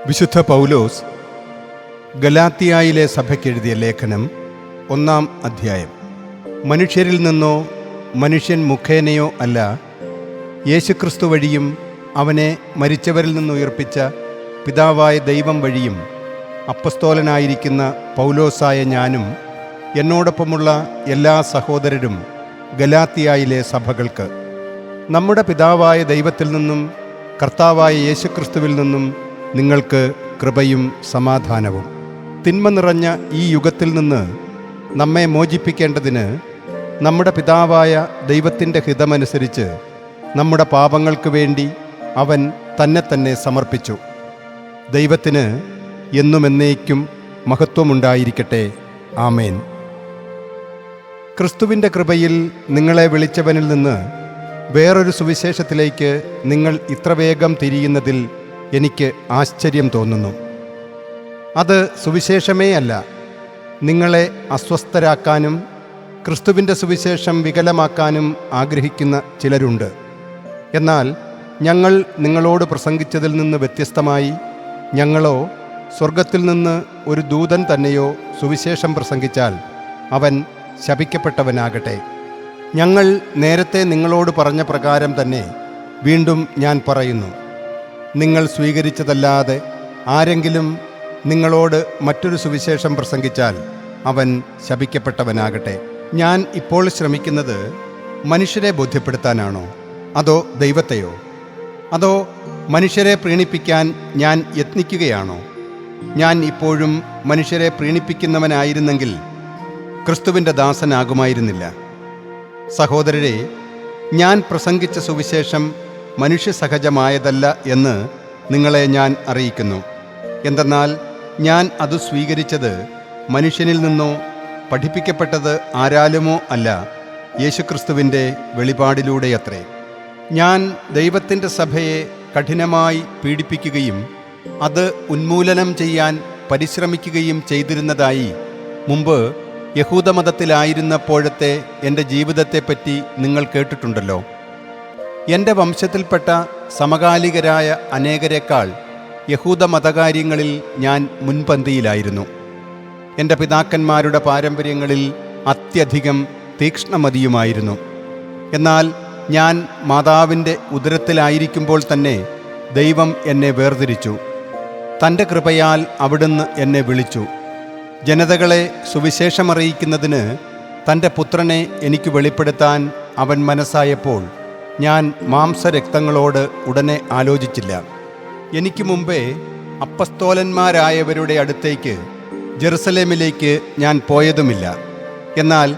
വിശുദ്ധ പൗലോസ് ഗലാത്തിയായിലെ സഭയ്ക്കെഴുതിയ ലേഖനം 1-ാം അധ്യായം. മനുഷ്യരിൽ നിന്നോ മനുഷ്യൻ മുഖേനയോ അല്ല, യേശുക്രിസ്തു വഴിയും അവനെ മരിച്ചവരിൽ നിന്നുയർപ്പിച്ച പിതാവായ ദൈവം വഴിയും അപ്പസ്തോലനായിരിക്കുന്ന പൗലോസായ ഞാനും എന്നോടൊപ്പമുള്ള എല്ലാ സഹോദരരും ഗലാത്തിയായിലെ സഭകൾക്ക്, നമ്മുടെ പിതാവായ ദൈവത്തിൽ നിന്നും കർത്താവായ യേശുക്രിസ്തുവിൽ നിന്നും നിങ്ങൾക്ക് കൃപയും സമാധാനവും. തിന്മ നിറഞ്ഞ ഈ യുഗത്തിൽ നിന്ന് നമ്മെ മോചിപ്പിക്കേണ്ടതിന് നമ്മുടെ പിതാവായ ദൈവത്തിൻ്റെ ഹിതമനുസരിച്ച് നമ്മുടെ പാപങ്ങൾക്ക് വേണ്ടി അവൻ തന്നെ സമർപ്പിച്ചു. ദൈവത്തിന് എന്നും എന്നേക്കും മഹത്വമുണ്ടായിരിക്കട്ടെ. ആമേൻ. ക്രിസ്തുവിൻ്റെ കൃപയിൽ നിങ്ങളെ വിളിച്ചവനിൽ നിന്ന് വേറൊരു സുവിശേഷത്തിലേക്ക് നിങ്ങൾ ഇത്ര വേഗം തിരിയുന്നതിൽ എനിക്ക് ആശ്ചര്യം തോന്നുന്നു. അത് സുവിശേഷമേ അല്ല. നിങ്ങളെ അസ്വസ്ഥരാക്കാനും ക്രിസ്തുവിൻ്റെ സുവിശേഷം വികലമാക്കാനും ആഗ്രഹിക്കുന്ന ചിലരുണ്ട്. എന്നാൽ ഞങ്ങൾ നിങ്ങളോട് പ്രസംഗിച്ചതിൽ നിന്ന് വ്യത്യസ്തമായി ഞങ്ങളോ സ്വർഗത്തിൽ നിന്ന് ഒരു ദൂതൻ തന്നെയോ സുവിശേഷം പ്രസംഗിച്ചാൽ അവൻ ശപിക്കപ്പെട്ടവനാകട്ടെ. ഞങ്ങൾ നേരത്തെ നിങ്ങളോട് പറഞ്ഞ പ്രകാരം തന്നെ വീണ്ടും ഞാൻ പറയുന്നു. നിങ്ങൾ സ്വീകരിച്ചതല്ലാതെ ആരെങ്കിലും നിങ്ങളോട് മറ്റൊരു സുവിശേഷം പ്രസംഗിച്ചാൽ അവൻ ശപിക്കപ്പെട്ടവനാകട്ടെ. ഞാൻ ഇപ്പോൾ ശ്രമിക്കുന്നത് മനുഷ്യരെ ബോധ്യപ്പെടുത്താനാണോ, അതോ ദൈവത്തെയോ? അതോ മനുഷ്യരെ പ്രീണിപ്പിക്കാൻ ഞാൻ യത്നിക്കുകയാണോ? ഞാൻ ഇപ്പോഴും മനുഷ്യരെ പ്രീണിപ്പിക്കുന്നവനായിരുന്നെങ്കിൽ ക്രിസ്തുവിൻ്റെ ദാസനാകുമായിരുന്നില്ല. സഹോദരരെ, ഞാൻ പ്രസംഗിച്ച സുവിശേഷം മനുഷ്യസഹജമായതല്ല എന്ന് നിങ്ങളെ ഞാൻ അറിയിക്കുന്നു. എന്തെന്നാൽ ഞാൻ അത് സ്വീകരിച്ചത് മനുഷ്യനിൽ നിന്നോ പഠിപ്പിക്കപ്പെട്ടത് ആരാലുമോ അല്ല, യേശുക്രിസ്തുവിൻ്റെ വെളിപാടിലൂടെയത്രേ. ഞാൻ ദൈവത്തിൻ്റെ സഭയെ കഠിനമായി പീഡിപ്പിക്കുകയും അത് ഉന്മൂലനം ചെയ്യാൻ പരിശ്രമിക്കുകയും ചെയ്തിരുന്നതായി മുമ്പ് യഹൂദമതത്തിലായിരുന്നപ്പോഴത്തെ എൻ്റെ ജീവിതത്തെപ്പറ്റി നിങ്ങൾ കേട്ടിട്ടുണ്ടല്ലോ. എൻ്റെ വംശത്തിൽപ്പെട്ട സമകാലികരായ അനേകരെക്കാൾ യഹൂദമതകാര്യങ്ങളിൽ ഞാൻ മുൻപന്തിയിലായിരുന്നു. എൻ്റെ പിതാക്കന്മാരുടെ പാരമ്പര്യങ്ങളിൽ അത്യധികം തീക്ഷ്ണമതിയുമായിരുന്നു. എന്നാൽ ഞാൻ മാതാവിൻ്റെ ഉദരത്തിലായിരിക്കുമ്പോൾ തന്നെ ദൈവം എന്നെ വേർതിരിച്ചു. തൻ്റെ കൃപയാൽ അവിടുന്ന് എന്നെ വിളിച്ചു. ജനതകളെ സുവിശേഷമറിയിക്കുന്നതിന് തൻ്റെ പുത്രനെ എനിക്ക് വെളിപ്പെടുത്താൻ അവൻ മനസ്സായപ്പോൾ ഞാൻ മാംസരക്തങ്ങളോട് ഉടനെ ആലോചിച്ചില്ല. എനിക്ക് മുമ്പേ അപ്പസ്തോലന്മാരായവരുടെ അടുത്തേക്ക് ജെറുസലേമിലേക്ക് ഞാൻ പോയതുമില്ല. എന്നാൽ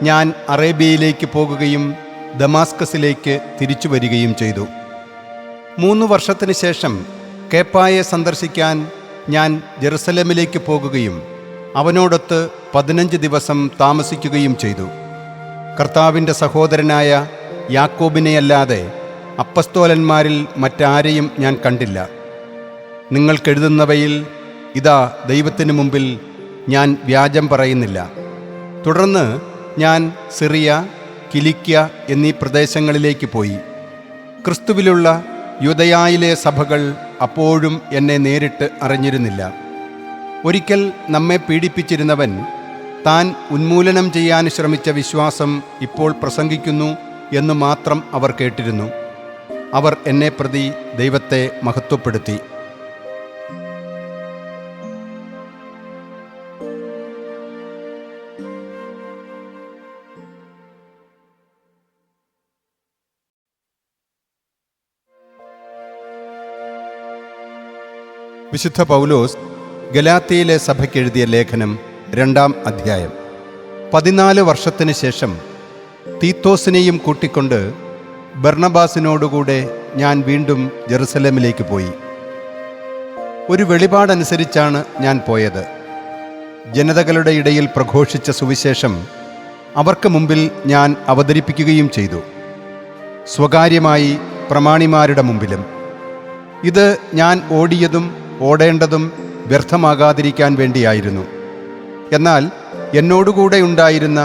ഞാൻ അറേബ്യയിലേക്ക് പോകുകയും ദമാസ്കസിലേക്ക് തിരിച്ചു വരികയും ചെയ്തു. 3 വർഷത്തിന് ശേഷം കേപ്പായെ സന്ദർശിക്കാൻ ഞാൻ ജെറുസലേമിലേക്ക് പോകുകയും അവനോടൊത്ത് 15 ദിവസം താമസിക്കുകയും ചെയ്തു. കർത്താവിൻ്റെ സഹോദരനായ യാക്കോബിനെയല്ലാതെ അപ്പസ്തോലന്മാരിൽ മറ്റാരെയും ഞാൻ കണ്ടില്ല. നിങ്ങൾക്കെഴുതുന്നവയിൽ ഇതാ ദൈവത്തിനു മുമ്പിൽ ഞാൻ വ്യാജം പറയുന്നില്ല. തുടർന്ന് ഞാൻ സിറിയ, കിലിക്യ എന്നീ പ്രദേശങ്ങളിലേക്ക് പോയി. ക്രിസ്തുവിലുള്ള യൂദയായിലെ സഭകൾ അപ്പോഴും എന്നെ നേരിട്ട് അറിഞ്ഞിരുന്നില്ല. ഒരിക്കൽ നമ്മെ പീഡിപ്പിച്ചിരുന്നവൻ താൻ ഉന്മൂലനം ചെയ്യാൻ ശ്രമിച്ച വിശ്വാസം ഇപ്പോൾ പ്രസംഗിക്കുന്നു എന്ന് മാത്രം അവർ കേട്ടിരുന്നു. അവർ എന്നെ പ്രതി ദൈവത്തെ മഹത്വപ്പെടുത്തി. വിശുദ്ധ പൗലോസ് ഗലാത്യയിലെ സഭയ്ക്കെഴുതിയ ലേഖനം 2-ാം അധ്യായം. 14 വർഷത്തിന് ശേഷം തീത്തോസിനെയും കൂട്ടിക്കൊണ്ട് ബർണബാസിനോടുകൂടെ ഞാൻ വീണ്ടും ജെറുസലേമിലേക്ക് പോയി. ഒരു വെളിപാടനുസരിച്ചാണ് ഞാൻ പോയത്. ജനതകളുടെ ഇടയിൽ പ്രഘോഷിച്ച സുവിശേഷം അവർക്ക് മുമ്പിൽ ഞാൻ അവതരിപ്പിക്കുകയും ചെയ്തു, സ്വകാര്യമായി പ്രമാണിമാരുടെ മുമ്പിലും. ഇത് ഞാൻ ഓടിയതും ഓടേണ്ടതും വ്യർത്ഥമാകാതിരിക്കാൻ വേണ്ടിയായിരുന്നു. എന്നാൽ എന്നോടുകൂടെ ഉണ്ടായിരുന്ന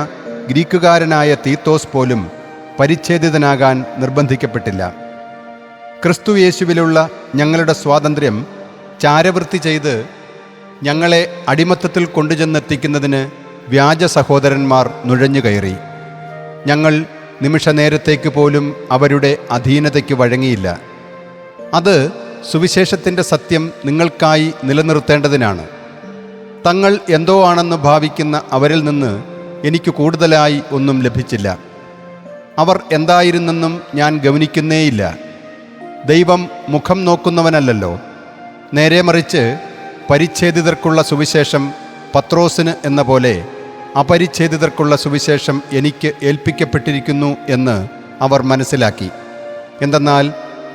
ഗ്രീക്കുകാരനായ തീത്തോസ് പോലും പരിച്ഛേദിതനാകാൻ നിർബന്ധിക്കപ്പെട്ടില്ല. ക്രിസ്തു യേശുവിലുള്ള ഞങ്ങളുടെ സ്വാതന്ത്ര്യം ചാരവൃത്തി ചെയ്ത് ഞങ്ങളെ അടിമത്തത്തിൽ കൊണ്ടുചെന്നെത്തിക്കുന്നതിന് വ്യാജ സഹോദരന്മാർ നുഴഞ്ഞു കയറി. ഞങ്ങൾ നിമിഷനേരത്തേക്ക് പോലും അവരുടെ അധീനതയ്ക്ക് വഴങ്ങിയില്ല. അത് സുവിശേഷത്തിൻ്റെ സത്യം നിങ്ങൾക്കായി നിലനിർത്തേണ്ടതിനാണ്. തങ്ങൾ എന്തോ ആണെന്ന് ഭാവിക്കുന്ന അവരിൽ നിന്ന് എനിക്ക് കൂടുതലായി ഒന്നും ലഭിച്ചില്ല. അവർ എന്തായിരുന്നെന്നും ഞാൻ ഗവനിക്കുന്നേയില്ല. ദൈവം മുഖം നോക്കുന്നവനല്ലല്ലോ. നേരെ മറിച്ച് പരിച്ഛേദിതർക്കുള്ള സുവിശേഷം പത്രോസിന് എന്ന പോലെ അപരിച്ഛേദിതർക്കുള്ള സുവിശേഷം എനിക്ക് ഏൽപ്പിക്കപ്പെട്ടിരിക്കുന്നു എന്ന് അവർ മനസ്സിലാക്കി. എന്തെന്നാൽ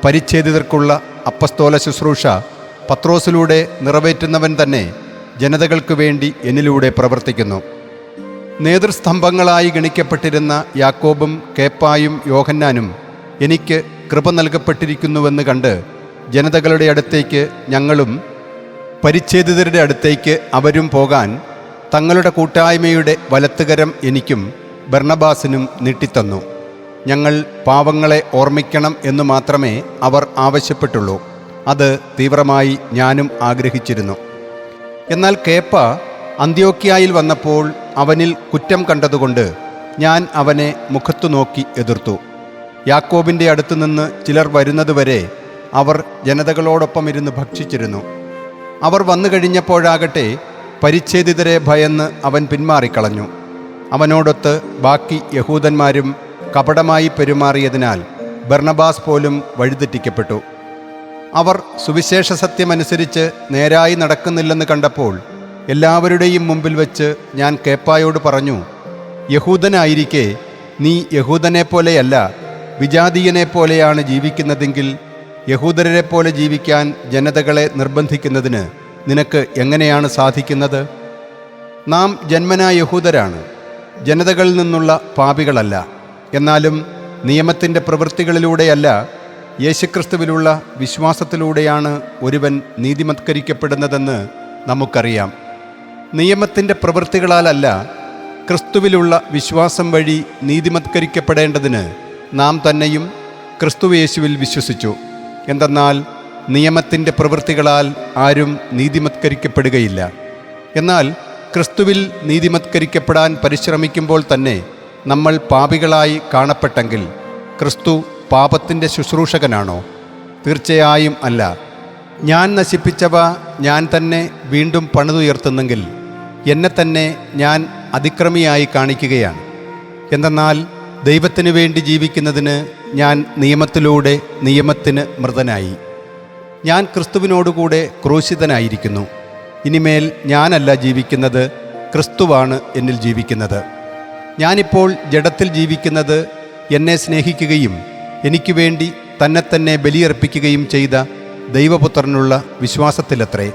പരിച്ഛേദിതർക്കുള്ള അപ്പസ്തോല ശുശ്രൂഷ പത്രോസിലൂടെ നിറവേറ്റുന്നവൻ തന്നെ ജനതകൾക്ക് വേണ്ടി എന്നിലൂടെ പ്രവർത്തിക്കുന്നു. നേതൃസ്തംഭങ്ങളായി ഗണിക്കപ്പെട്ടിരുന്ന യാക്കോബും കേപ്പായും യോഹന്നാനും എനിക്ക് കൃപ നൽകപ്പെട്ടിരിക്കുന്നുവെന്ന് കണ്ട് ജനതകളുടെ അടുത്തേക്ക് ഞങ്ങളും പരിച്ഛേദിതരുടെ അടുത്തേക്ക് അവരും പോകാൻ തങ്ങളുടെ കൂട്ടായ്മയുടെ വലത്തുകരം എനിക്കും ബർണബാസിനും നീട്ടിത്തന്നു. ഞങ്ങൾ പാവങ്ങളെ ഓർമ്മിക്കണം എന്നു മാത്രമേ അവർ ആവശ്യപ്പെട്ടുള്ളൂ. അത് തീവ്രമായി ഞാനും ആഗ്രഹിച്ചിരുന്നു. എന്നാൽ കേപ്പ അന്ത്യോക്യായിൽ വന്നപ്പോൾ അവനിൽ കുറ്റം കണ്ടതുകൊണ്ട് ഞാൻ അവനെ മുഖത്തു നോക്കി എതിർത്തു. യാക്കോബിൻ്റെ അടുത്തുനിന്ന് ചിലർ വരുന്നതുവരെ അവർ ജനതകളോടൊപ്പം ഇരുന്ന് ഭക്ഷിച്ചിരുന്നു. അവർ വന്നു കഴിഞ്ഞപ്പോഴാകട്ടെ പരിച്ഛേദിതരെ ഭയന്ന് അവൻ പിന്മാറിക്കളഞ്ഞു. അവനോടൊത്ത് ബാക്കി യഹൂദന്മാരും കപടമായി പെരുമാറിയതിനാൽ ബർണബാസ് പോലും വഴിതെറ്റിക്കപ്പെട്ടു. അവർ സുവിശേഷ സത്യമനുസരിച്ച് നേരായി നടക്കുന്നില്ലെന്ന് കണ്ടപ്പോൾ എല്ലാവരുടെയും മുമ്പിൽ വെച്ച് ഞാൻ കേപ്പായോട് പറഞ്ഞു, യഹൂദനായിരിക്കെ നീ യഹൂദനെപ്പോലെയല്ല വിജാതീയനെപ്പോലെയാണ് ജീവിക്കുന്നതെങ്കിൽ യഹൂദരെ പോലെ ജീവിക്കാൻ ജനതകളെ നിർബന്ധിക്കുന്നതിന് നിനക്ക് എങ്ങനെയാണ് സാധിക്കുന്നത്? നാം ജന്മനാ യഹൂദരാണ്, ജനതകളിൽ നിന്നുള്ള പാപികളല്ല. എന്നാലും നിയമത്തിൻ്റെ പ്രവൃത്തികളിലൂടെയല്ല, യേശുക്രിസ്തുവിലുള്ള വിശ്വാസത്തിലൂടെയാണ് ഒരുവൻ നീതിമത്കരിക്കപ്പെടുന്നതെന്ന് നമുക്കറിയാം. നിയമത്തിൻ്റെ പ്രവൃത്തികളാലല്ല, ക്രിസ്തുവിലുള്ള വിശ്വാസം വഴി നീതിമത്കരിക്കപ്പെടേണ്ടതിന് നാം തന്നെയും ക്രിസ്തുയേശുവിൽ വിശ്വസിച്ചു. എന്തെന്നാൽ നിയമത്തിൻ്റെ പ്രവൃത്തികളാൽ ആരും നീതിമത്കരിക്കപ്പെടുകയില്ല. എന്നാൽ ക്രിസ്തുവിൽ നീതിമത്കരിക്കപ്പെടാൻ പരിശ്രമിക്കുമ്പോൾ തന്നെ നമ്മൾ പാപികളായി കാണപ്പെട്ടെങ്കിൽ ക്രിസ്തു പാപത്തിൻ്റെ ശുശ്രൂഷകനാണോ? തീർച്ചയായും അല്ല. ഞാൻ നശിപ്പിച്ചവ ഞാൻ തന്നെ വീണ്ടും പണിതുയർത്തുന്നെങ്കിൽ എന്നെ തന്നെ ഞാൻ അതിക്രമിയായി കാണിക്കുകയാണ്. എന്തെന്നാൽ ദൈവത്തിനു വേണ്ടി ജീവിക്കുന്നതിന് ഞാൻ നിയമത്തിലൂടെ നിയമത്തിന് മൃതനായി. ഞാൻ ക്രിസ്തുവിനോടുകൂടെ ക്രൂശിതനായിരിക്കുന്നു. ഇനിമേൽ ഞാനല്ല ജീവിക്കുന്നത്, ക്രിസ്തുവാണ് എന്നിൽ ജീവിക്കുന്നത്. ഞാനിപ്പോൾ ജഡത്തിൽ ജീവിക്കുന്നത് എന്നെ സ്നേഹിക്കുകയും എനിക്ക് വേണ്ടി തന്നെ ബലിയർപ്പിക്കുകയും ചെയ്ത ദൈവപുത്രനുള്ള വിശ്വാസത്തിലത്രേ.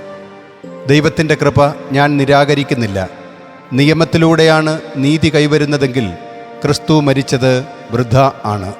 ദൈവത്തിൻ്റെ കൃപ ഞാൻ നിരാകരിക്കുന്നില്ല. നിയമത്തിലൂടെയാണ് നീതി കൈവരുന്നതെങ്കിൽ ക്രിസ്തു മരിച്ചത് വൃഥാ ആണ്.